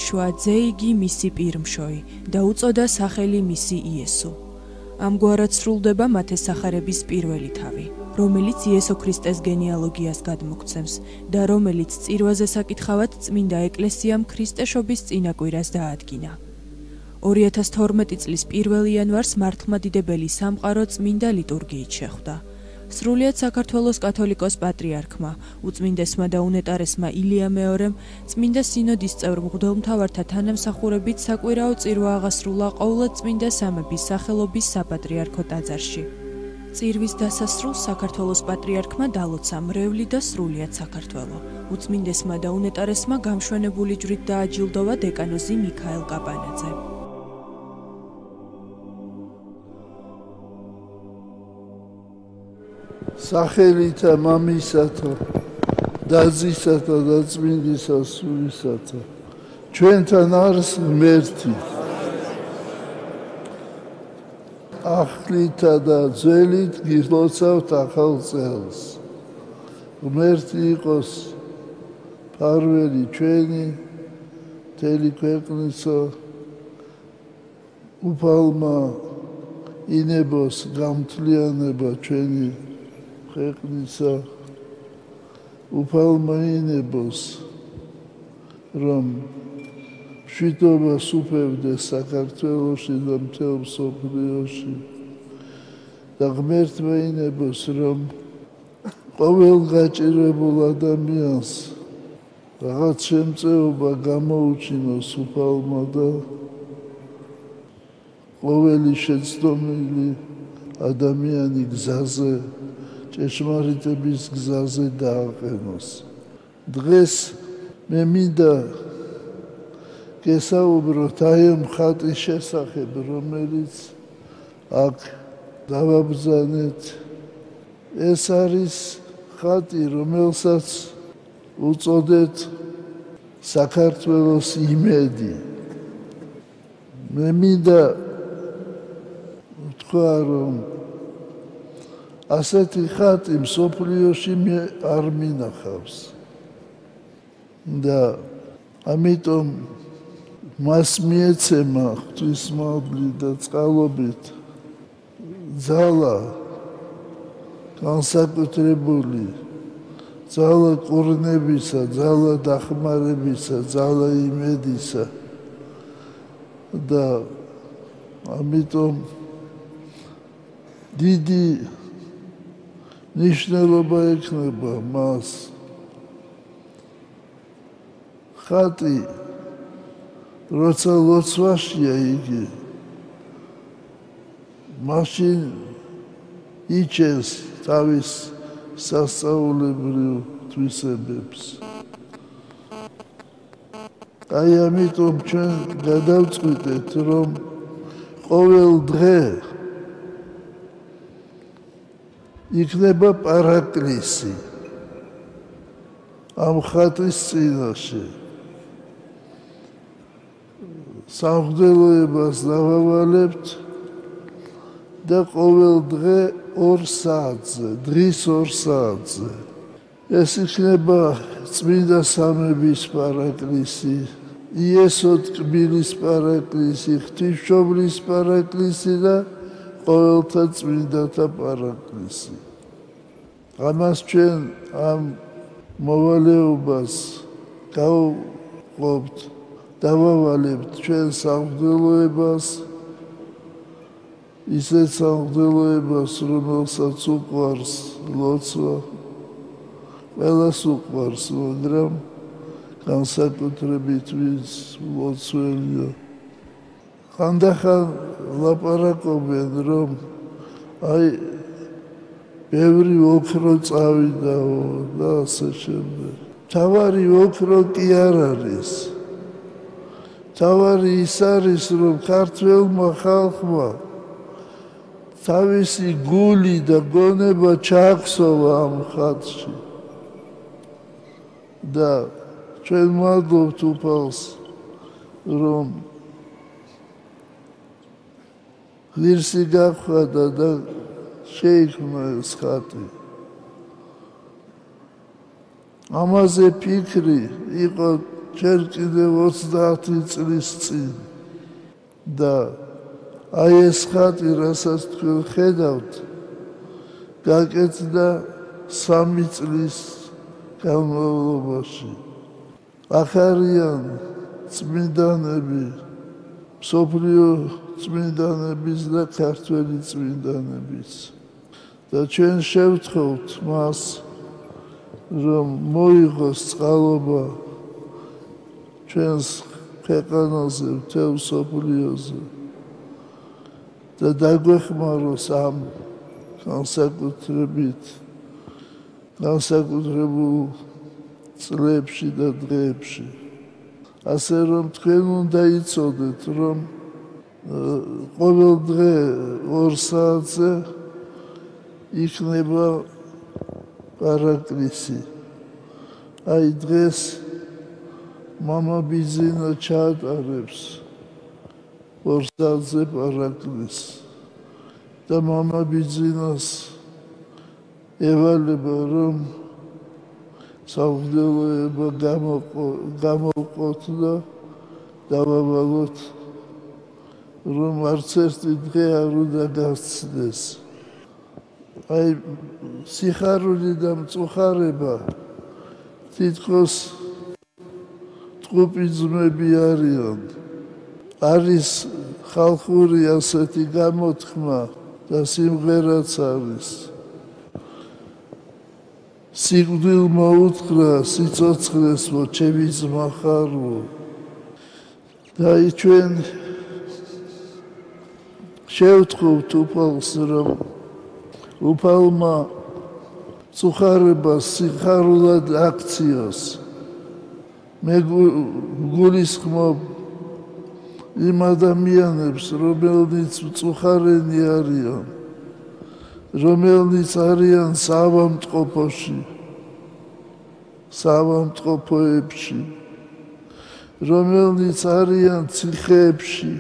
დაუშვა ძე იგი მისი პირმშოი და უწოდა სახელი მისი იესო. ამგვარად სრულდება მათესახარების პირველი თავი, რომელიც იესო ქრისტეს გენეალოგიას გადმოგცემს და რომელიც წირვაზე საკითხავად წმინდა ეკლესიამ ქრისტეშობის წინაკვირას დაადგინა. 2012 წლის 1 იანვარს მართლმადიდებელი სამყარო წმინდა ლიტურგიით შეხვდა. სრულიად საქართველოს კათოლიკოს პატრიარქმა, უწმინდესმა და უნეტარესმა ილია მეორემ, წმინდა სინოდის წევრ მღვდელმთავართა თანამსახურებით საკვირაო წირვა აღასრულა ყოვლად წმინდა სამების სახელობის საპატრიარქო ტაძარში. წირვის დასასრულს საქართველოს პატრიარქმა დალოცა მრევლი და სრულიად საქართველო. უწმინდესმა და უნეტარესმა გამშვენებული ჯვრით დააჯილდოვა დეკანოზი მიქაელ კაპანაძე. სახელითა მამისათა და ძისათა და წმინდისა სულისათა ჩვენთან არის ღმერთი ახლითა და ძველით გილოცავთ ახალ წელს ღმერთი იყოს ფარველი ჩვენი მთელი ქვეყნისა უფალმა ინებოს გამთლიანება ჩვენი ქვეყნისა უფალმა ინებოს რომ მშვიდობას უფევდეს საქართველოში და მთელ მსოფლიოში და ღმერთმა ინებოს რომ ყოველ გაჭირებულ ადამიანს რაღაც შემწეობა გამოუჩინოს უფალმა და ყოველი შეცდომილი ადამიანი გზაზე ჭეშმარიტების გზაზე დააყენოს. დღეს მე მინდა გესაუბროთ აი ამ ხატის შესახებ, რომელიც აქ დავაბრძანეთ. ეს არის ხატი, რომელსაც უწოდეთ საქართველოს იმედი. მე მინდა ვთქვა, რომ ასეთი ხატი მსოფლიოში მე არ მინახავს და ამიტომ მას მიეცემა ღვთისმადლი და წყალობით ძალა განსაკუთრებული ძალა კურნებისა, ძალა დახმარებისა, ძალა იმედისა და ამიტომ დიდი ნიშნულობა ექნება მას. ხატი როცა ლოცვაშია იგი მაშინ იჩენს თავის სასწაულებრივ თვისებებს. აი ამიტომ ჩვენ გადავწყვიტეთ რომ ყოველ დღე იქნება პარაკლისი ამ ხატის წინაშე. სამღვდელოებას დავავალებთ და ყოველ დღე 2 საათზე, დღის 2 საათზე. ეს იქნება წმინდა სამების პარაკლისი, იესო ტკბილის პარაკლისი, ღვთისმშობლის პარაკლისი და ყოველთა წმინდათა პარაკლისი. ამას ჩვენ ამ მოვალეობას გავყოფთ, დავავალებთ ჩვენ სამღვდელოებას, ისეთ სამღვდელოებას, რომელსაც უყვარს ლოცვა, ყველას უყვარს, მაგრამ განსაკუთრებით ვის ლოცველია. ხანდახან ლაპარაკობენ, რომ აი ბევრი ოქრო წავიდაო და ასე შემდეგ. თავარი ოქრო კი არ არის. თავარი ის არის, რომ ქართველმა ხალხმა თავისი გული და გონება ჩაახსოვა ამ ხატში. და ჩვენ მადლობთ უფალს, რომ ღირსი გახვდა და შეიქმნა ეს ხატი. ამაზე ფიქრი იყო ჯერ კიდევ 30 წლის წინ და აი ეს ხატი, რასაც თქვენ ხედავთ, გაკეთდა 3 წლის განმავლობაში. აქ არიან წმინდანები, მსოფლიო წმინდანების და ქართველი წმინდანების. და ჩვენ შევთხოვთ მას, რომ მოიღოს წყალობა ჩვენს ქვეყანაზე, მთელ მსოფლიოზე და დაგვეხმაროს ამ განსაკუთრებულ წლებში და დღეებში. ასე რომ თქვენ უნდა იცოდეთ, რომ ყოველ დღე 2 საათზე იქნება პარაკლისი. აი დღეს მამა ბიძინა ჩაატარებს 2 საათზე პარაკლისს და მამა ბიძინას ევალება, რომ სამღვდელოება გამოვყოთ და დავავალოთ, რომ არც ერთი დღე არ უნდა გასცდეს. აი სიხარული და მწუხარება თითქოს ტყუპი ძმები არიან. არის ხალხური ასეთი გამოთქმა და სიმღერაც არის. სიკვდილ მოუთხრა სიცოცხლეს ჩემი ძმა ხარო. და ჩვენ შევთხოვთ უფალს, რომ უფალმა მწუხარებას სიხარულად აქციოს. მე გულისხმობ იმ ადამიანებს, რომელნიც მწუხარენი არიან, რომელნიც არიან საავადმყოფოებში, რომელნიც არიან ციხეებში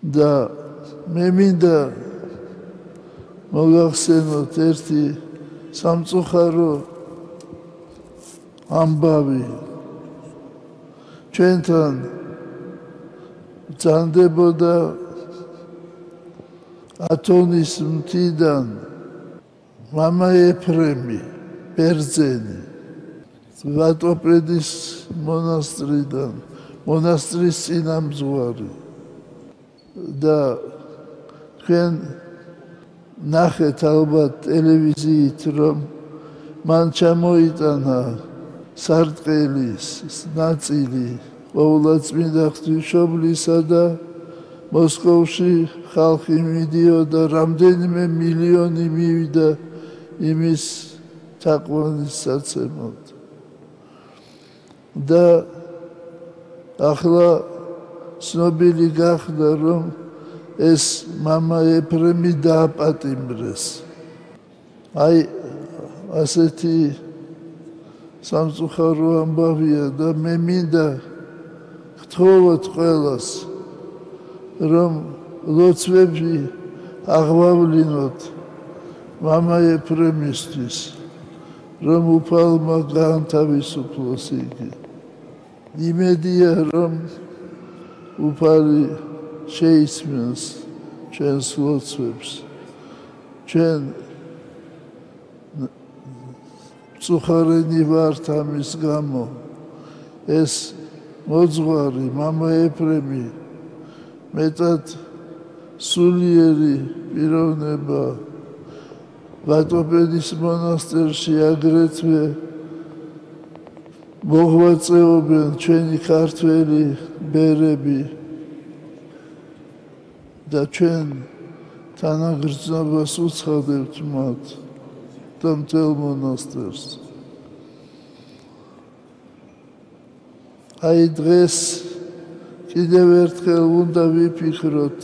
და მე მინდა მოგახსენოთ ერთი სამწუხარო ამბავი. ჩვენთან ბრძანდებოდა ათონის მთიდან მამა ეფრემი ბერძენი, ვატოპედის მონასტრიდან, მონასტრის წინამძღვარი. და თქვენ ნახეთ ალბათ ტელევიზიით, რომ მან ჩამოიტანა სარტყელის ნაწილი ყოვლადწმინდა ღვთისმშობლისა და მოსკოვში ხალხი მიდიოდა, რამდენიმე მილიონი მივიდა იმის თაყვანისაცემად. და ახლა ცნობილი გახდა, რომ ეს მამა ეფრემი დააპატიმრეს. აი ასეთი სამწუხარო ამბავია და მე მინდა გთხოვოთ ყველას, რომ ლოცვები აღვავლინოთ მამა ეფრემისთვის, რომ უფალმა გაანთავისუფლოს იგი. იმედია, რომ უფალი შეისმენს ჩვენს ლოცვებს. ჩვენ მწუხარენი ვართ ამის გამო. ეს მოძღვარი მამა ეფრემი მეტად სულიერი პიროვნება ვატოპედის მონასტერში აგრეთვე მოღვაწეობენ ჩვენი ქართველი ბერები და ჩვენ თანაგრძნობას უცხადებთ მათ და მთელ მონასტერს. აი დღეს კიდევ ერთხელ უნდა ვიფიქროთ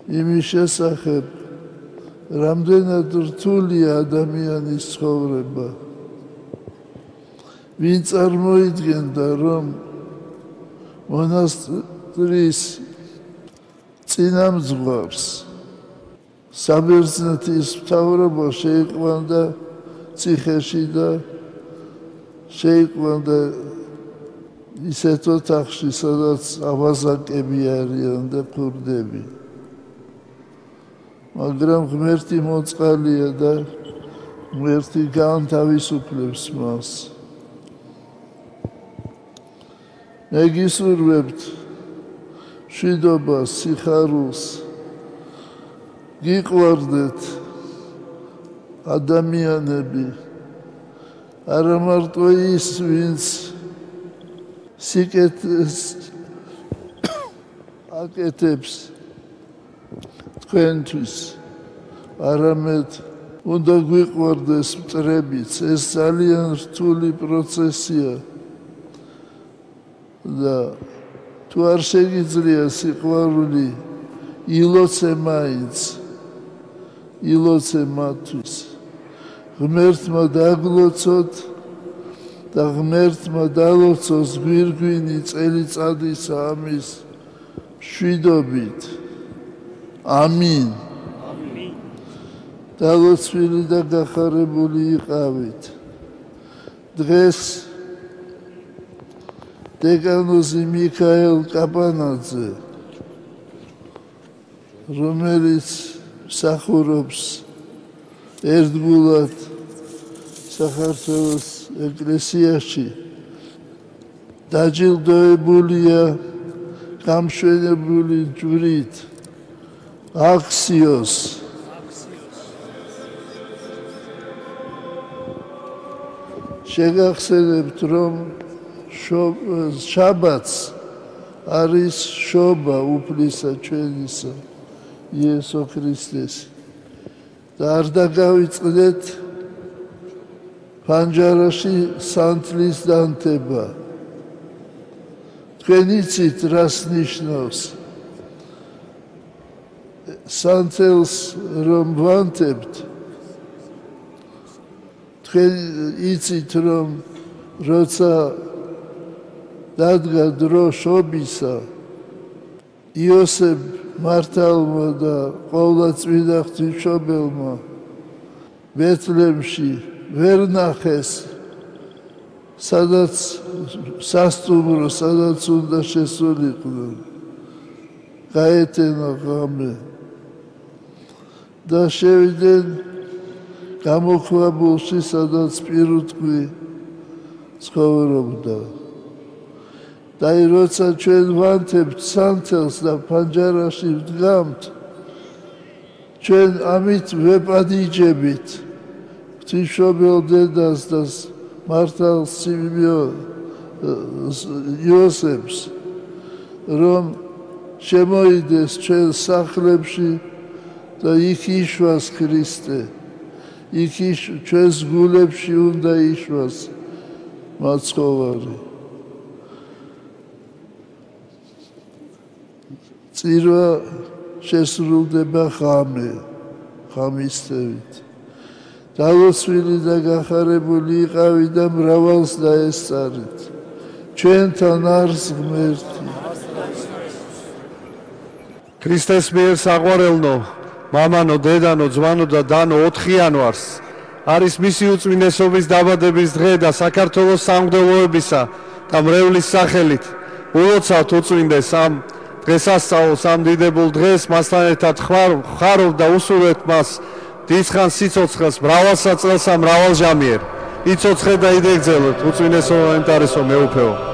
იმის შესახებ, რამდენად რთულია ადამიანის ცხოვრება. ვინ წარმოიდგენდა, რომ მონასტრის წინამძღვარს საბერძნეთის მთავრობა შეიყვანდა ციხეში და შეიყვანდა ისეთ ოთახში, სადაც ავაზაკები არიან და ქურდები. მაგრამ ღმერთი მოწყალია და ღმერთი განთავისუფლებს მას. მე გისურვებთ მშვიდობას, სიხარულს, გიყვარდეთ ადამიანები, არა მარტო ის, ვინც სიკეთეს აკეთებს თქვენთვის, არამედ უნდა გვიყვარდეს მტრებიც. ეს ძალიან რთული პროცესია და თუ არ შეგიძლია სიყვარული, ილოცე მაინც, ილოცე მათთვის. ღმერთმა დაგლოცოთ და ღმერთმა დალოცოს გვირგვინი წელიწადისა ამის მშვიდობით. ამინ. დალოცვილი და გახარებული იყავით. დღეს დეკანოზი მიქაელ კაპანაძე, რომელიც მსახურობს ერთგულად საქართველოს ეკლესიაში, დაჯილდოებულია გამშვენებული ჯვრით აქსიოს. შეგახსენებთ, რომ შაბათს არის შობა უფლისა ჩვენისა იესო ქრისტეს და არ დაგავიწყდეთ ფანჯარაში სანთლის დანთება. თქვენ იცით, რას ნიშნავს სანთელს რომ ვანთებთ. თქვენ იცით, რომ როცა დადგა დრო შობისა, იოსებ მართალმა და ყოვლადწმინდა ღვთისმშობელმა ბეთლემში ვერ ნახეს, სადაც სასტუმრო, სადაც უნდა შესულიყვნენ. გაეტენა ღამე და შევიდნენ გამოქვაბულში, სადაც პირუტყვი ცხოვრობდა. და როცა ჩვენ ვანთებთ სანთელს და ფანჯარაში ვდგამთ, ჩვენ ამით ვეპადიჯებით ღვთისმშობელ დედას და მართალ იოსებს, რომ შემოიდეს ჩვენ სახლებში და იქ იშვას ქრისტე, იქ ჩვენს გულებში უნდა იშვას მაცხოვარი. წირვა შესრულდება ღამისთევით. დალოცვილი და გახარებული იყავი და მრავალს დაესწარით. ჩვენთან არის ღმერთი. ქრისტეს მიერ საყვარელნო, მამანო, დედანო, ძმანო და დანო 4-იან ვარს. არის მისი უწმინდესობის დაბადების დღე და საქართველოს სამღვდელოებისა და მრევლის სახელით ულოცავთ უწმინდეს ამ დღესასწაულს, ამ დიდებულ დღეს მასთან ერთად ხარობ და უსურვებთ მას დიდხანს სიცოცხლეს, მრავალსა წელსა, მრავალჟამიერ. იცოცხლეთ და იდეგრძელოთ უწმინდესო მომენტარესო მეუფეო.